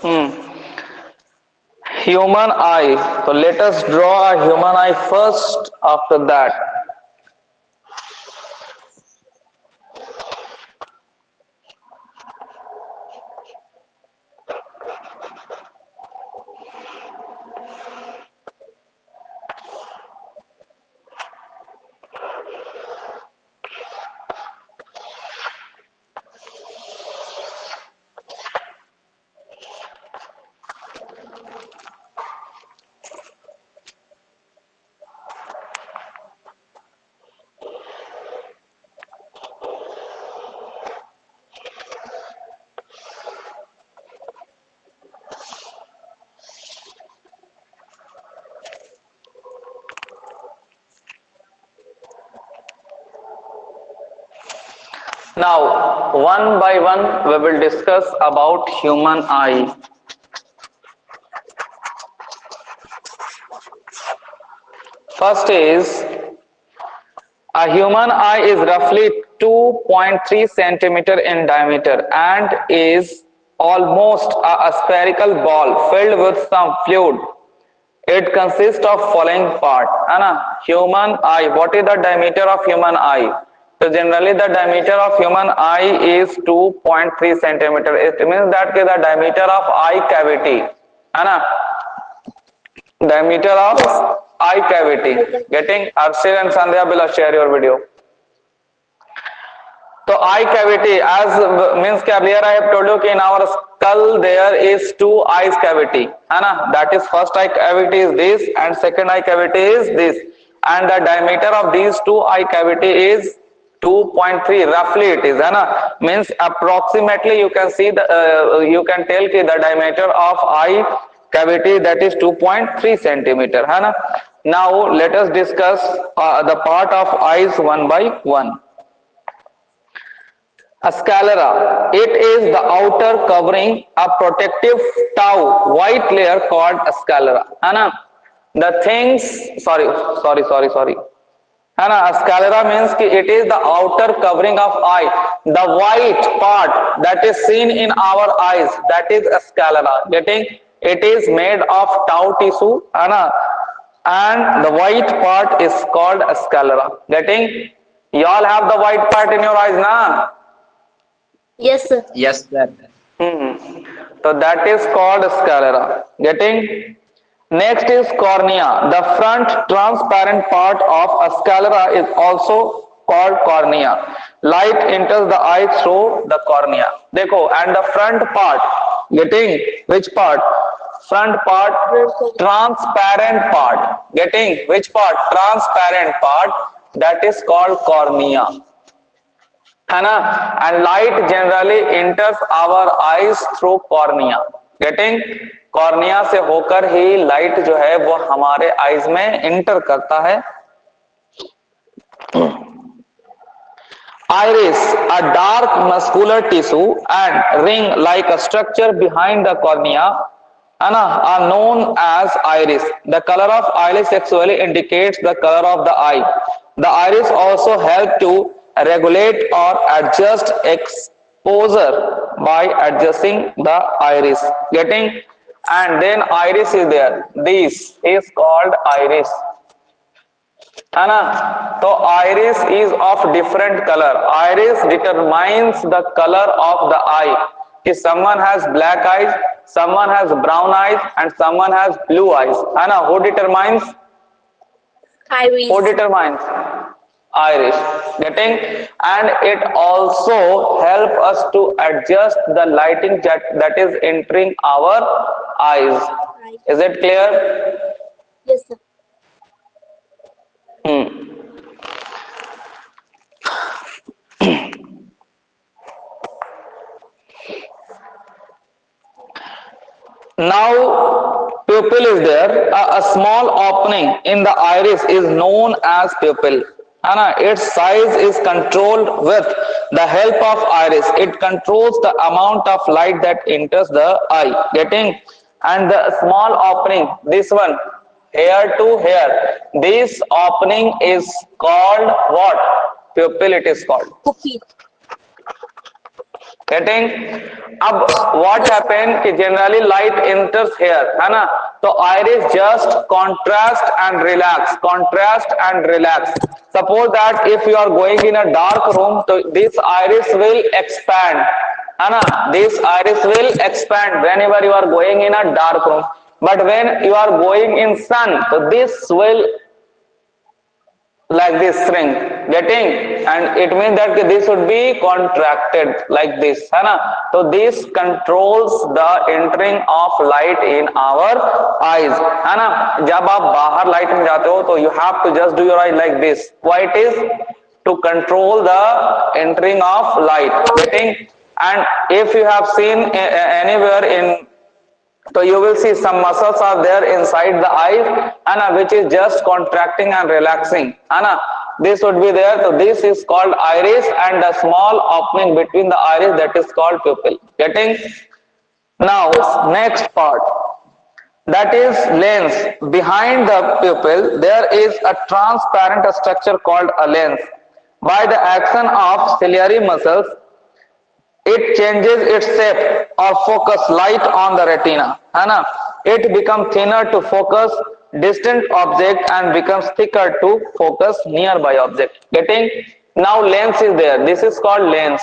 Hmm. Human eye. So let us draw a human eye first. After that, now one by one we will discuss about human eye. First is a human eye is roughly 2.3 centimeter in diameter and is almost a spherical ball filled with some fluid. It consists of following part. है ना? Human eye. What is the diameter of human eye? So generally the diameter of human eye is 2.3 centimeter. It means that the diameter of eye cavity. है ना? Diameter of Yes. eye cavity. Getting? Arshil and Sandhya will share your video. So eye cavity, as means कि earlier I have told you कि in our skull there is two eyes cavity, है ना? That is first eye cavity is this and second eye cavity is this, and the diameter of these two eye cavity is 2.3 roughly it is, है ना? Means approximately you can see the you can tell कि the diameter of eye cavity that is 2.3 centimeter, है ना? Now let us discuss the part of eyes one by one. A sclera. It is the outer covering, a protective tau white layer called a sclera. है ना? The things, sorry. है ना? A sclera means कि it is the outer covering of eye, the white part that is seen in our eyes. That is a sclera. Getting? It is made of tau tissue. है ना? And the white part is called a sclera. Getting? You all have the white part in your eyes, na? Yes, sir. Yes, sir. So that is called sclera. Getting? Next is cornea. The front transparent part of a sclera is also called cornea. Light enters the eye through the cornea. देखो, and the front part. Getting? Which part? Front part, transparent part. Getting? Which part? Transparent part. That is called cornea. है ना? And light generally enters our eyes through cornea. Getting? Cornea से होकर ही light जो है वो हमारे eyes में inter करता है. Iris, a dark muscular tissue and ring-like a structure behind the cornea, are known as iris. The color of iris actually indicates the color of the eye. The iris also help to regulate or adjust exposure by adjusting the iris. Getting? And then iris is there. This is called iris. है ना? तो iris is of different color. Iris determines the color of the eye. If someone has black eyes, someone has brown eyes, and someone has blue eyes. है ना? Who determines? Iris. Who determines? Iris. Getting? And it also help us to adjust the lighting that is entering our eyes. Is it clear? Yes, sir. Now pupil is there. A small opening in the iris is known as pupil. Its size is controlled with the help of iris. It controls the amount of light that enters the eye. Getting? And the small opening, this one, hair to hair, this opening is called what? Pupil it is called. Pupil. getting? अब what happen कि generally light enters here, है ना? तो iris just contrast and relax, contrast and relax. Suppose that if you are going in a dark room, so this iris will expand, है ना? This iris will expand whenever you are going in a dark room. But when you are going in sun, so this will like this shrink, getting? And it means that this would be contracted like this, है ना? So this controls the entering of light in our eyes, है ना? जब आप बाहर light में जाते हो तो you have to just do your eye like this. Why it is? To control the entering of light, getting? And if you have seen anywhere in, so you will see some muscles are there inside the eyes, and which is just contracting and relaxing, and this would be there. So this is called iris, and the small opening between the iris, that is called pupil, getting? Now next part, that is lens. Behind the pupil there is a transparent structure called a lens. By the action of ciliary muscles, it changes its shape or focus light on the retina, है ना? It becomes thinner to focus distant object and becomes thicker to focus nearby object, getting? Now lens is there, this is called lens,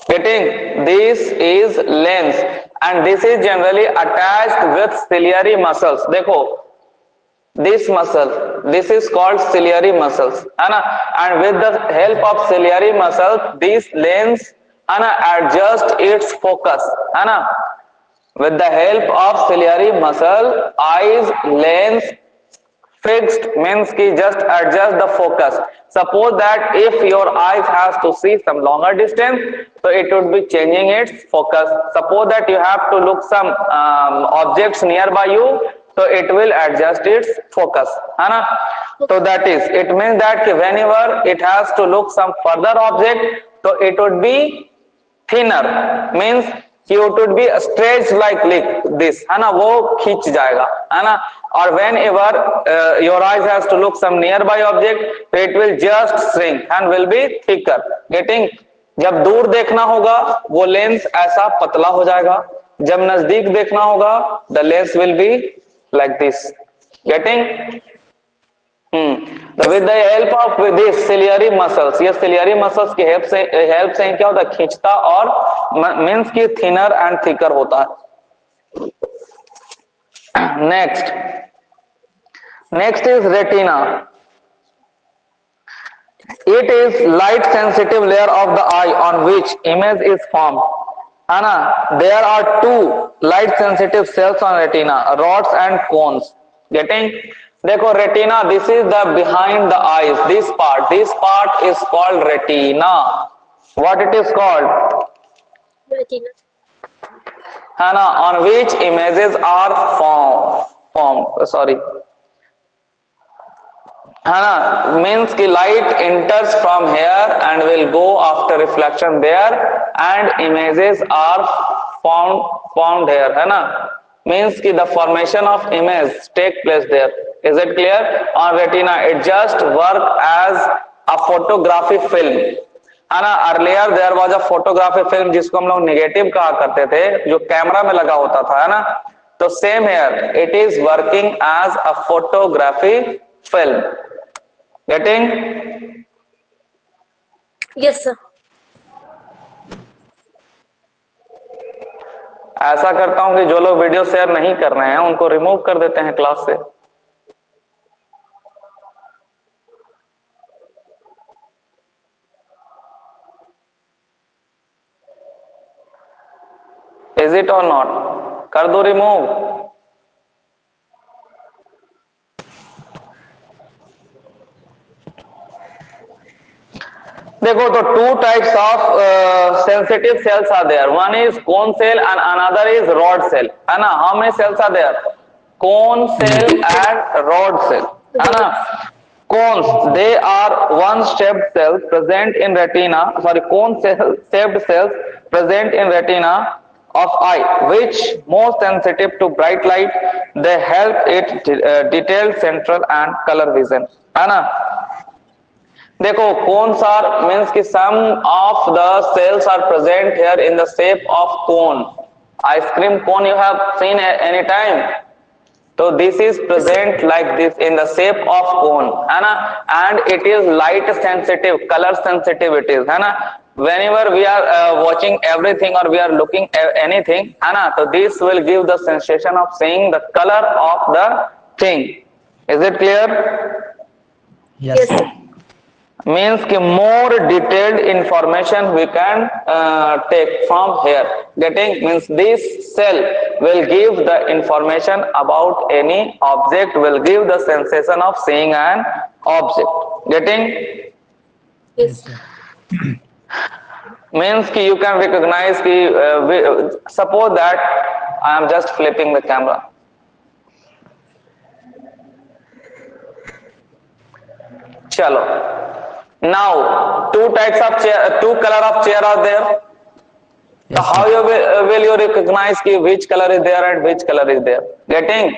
getting? This is lens, and this is generally attached with ciliary muscles. देखो, this muscle, this is called ciliary muscles, है ना? And with the help of ciliary muscles, this lens, है ना, adjust its focus, है ना? With the help of ciliary muscle, eyes lens fixed means कि just adjust the focus. Suppose that if your eyes has to see some longer distance, so it would be changing its focus. Suppose that you have to look some objects nearby you, so it will adjust its focus, है ना? So that is, it means that whenever it has to look some further object, so it would be thinner, means it would be stretched like this, है ना? वो खींच जाएगा, है ना? और whenever your eyes has to look some nearby object, so it will just shrink and will be thicker, getting? जब दूर देखना होगा वो लेंस ऐसा पतला हो जाएगा, जब नजदीक देखना होगा the lens will be like this, getting? So with the help of this ciliary muscles, ये ciliary muscles की help से क्या होता है? खींचता और means की thinner and thicker होता है. Next is retina. It is light sensitive layer of the eye on which image is formed, है ना? There are two light sensitive cells on retina, rods and cones, getting? देखो retina, this is the behind the eyes, this part is called retina. What it is called? Retina. है ना? On which images are formed, sorry, है ना? Means कि light enters from here and will go after reflection there, and images are formed here, है ना? Means कि the formation of image take place there. Is it clear? On retina, it just work as a photography film, है ना? Earlier there was a photography film जिसको हम लोग negative कहा करते थे, जो कैमरा में लगा होता था, है ना? तो same here, it is working as a photography film, getting? Yes, sir. ऐसा करता हूं कि जो लोग वीडियो शेयर नहीं कर रहे हैं उनको रिमूव कर देते हैं क्लास से. Is it or not? कर दो रिमूव. देखो, तो two types of sensitive cells are there. One is cone cell and another is rod cell, है ना? How many cells are there? Cone cell and rod cell, है ना? Cones, they are one-shaped cells present in retina. Sorry, cone-shaped cells present in retina of eye, which more sensitive to bright light. They help it detail central and color vision, है ना? देखो cones are means कि some of the cells are present here in the shape of cone. Ice cream cone you have seen any time. So this is present like this in the shape of cone, है ना? And it is light sensitive, color sensitive it is, है ना? Whenever we are watching everything or we are looking anything, है ना? So this will give the sensation of seeing the color of the thing. Is it clear? Yes, Yes. sir. Means कि more detailed information we can take from here. Getting means this cell will give the information about any object, will give the sensation of seeing an object. Getting Yes. means कि you can recognize कि suppose that I am just flipping the camera. चलो. Now, two types of chair, two color of chair are there. So Yes, how you will you recognize ki which color is there and which color is there? Getting?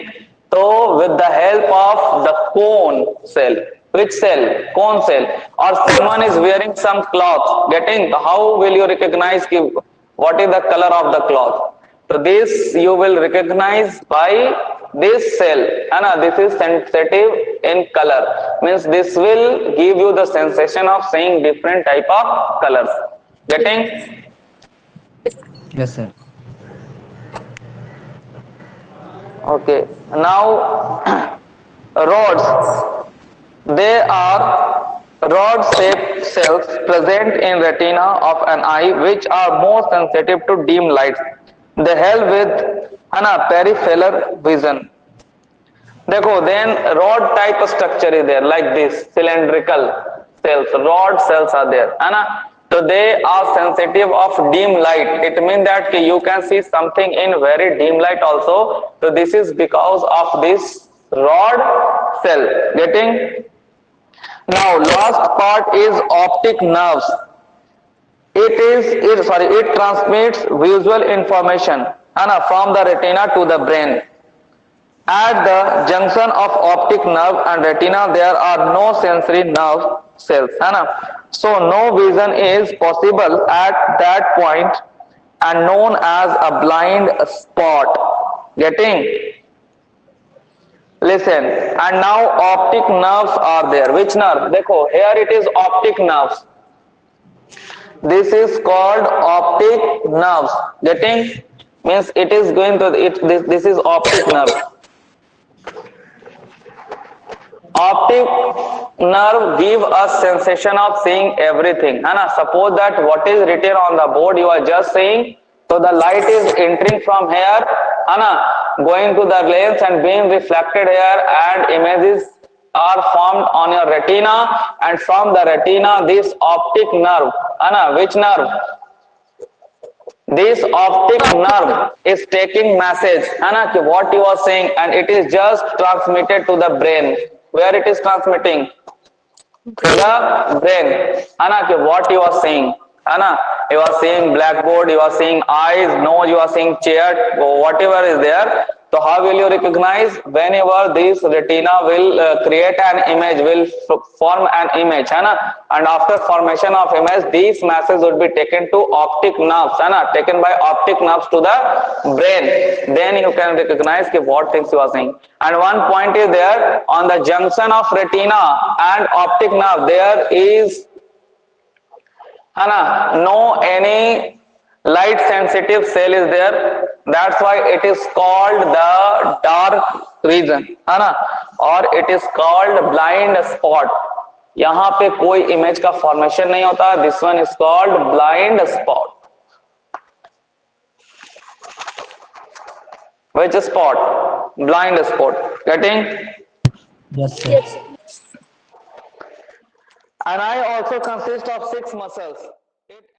So with the help of the cone cell. Which cell? Cone cell. Or someone is wearing some cloth. Getting? How will you recognize ki what is the color of the cloth? So this you will recognize by this cell. Anna, this is sensitive in color. Means this will give you the sensation of seeing different type of colors. Getting? yes, sir. Okay. Now rods. They are rod-shaped cells present in retina of an eye which are more sensitive to dim lights. They help with peripheral vision. देखो then rod type structure is there like this cylindrical cells, rod cells are there, है ना? So they are sensitive of dim light. It means that you can see something in very dim light also. So this is because of this rod cell. Getting? Now last part is optic nerves. It transmits visual information from the retina to the brain. At the junction of optic nerve and retina, there are no sensory nerve cells. So no vision is possible at that point and known as a blind spot. Getting? Listen, and now optic nerves are there. Which nerve? Dekho, here it is optic nerves. This is called optic nerves. Getting? Means it is going to this is optic nerve. Optic nerve give us sensation of seeing everything. Suppose that what is written on the board you are just seeing. So the light is entering from here, going to the lens and being reflected here, and images are formed on your retina, and from the retina this optic nerve, which nerve? This optic nerve is taking message, what you are saying, and it is just transmitted to the brain. Where it is transmitting? To the brain. What you are saying. You are seeing blackboard, you are seeing eyes, nose, you are seeing chair, whatever is there. So how will you recognize? Whenever this retina will create an image, will form an image, and after formation of image, these masses would be taken to optic nerves, taken by optic nerves to the brain. Then you can recognize what things you are seeing. And one point is there, on the junction of retina and optic nerve, there is no any light sensitive cell is there. That's why it is called the dark region, or it is called blind spot. यहाँ पे कोई image का formation नहीं होता. This one is called blind spot. Which spot? Blind spot. Getting? Yes, sir. Yes. An eye also consists of 6 muscles.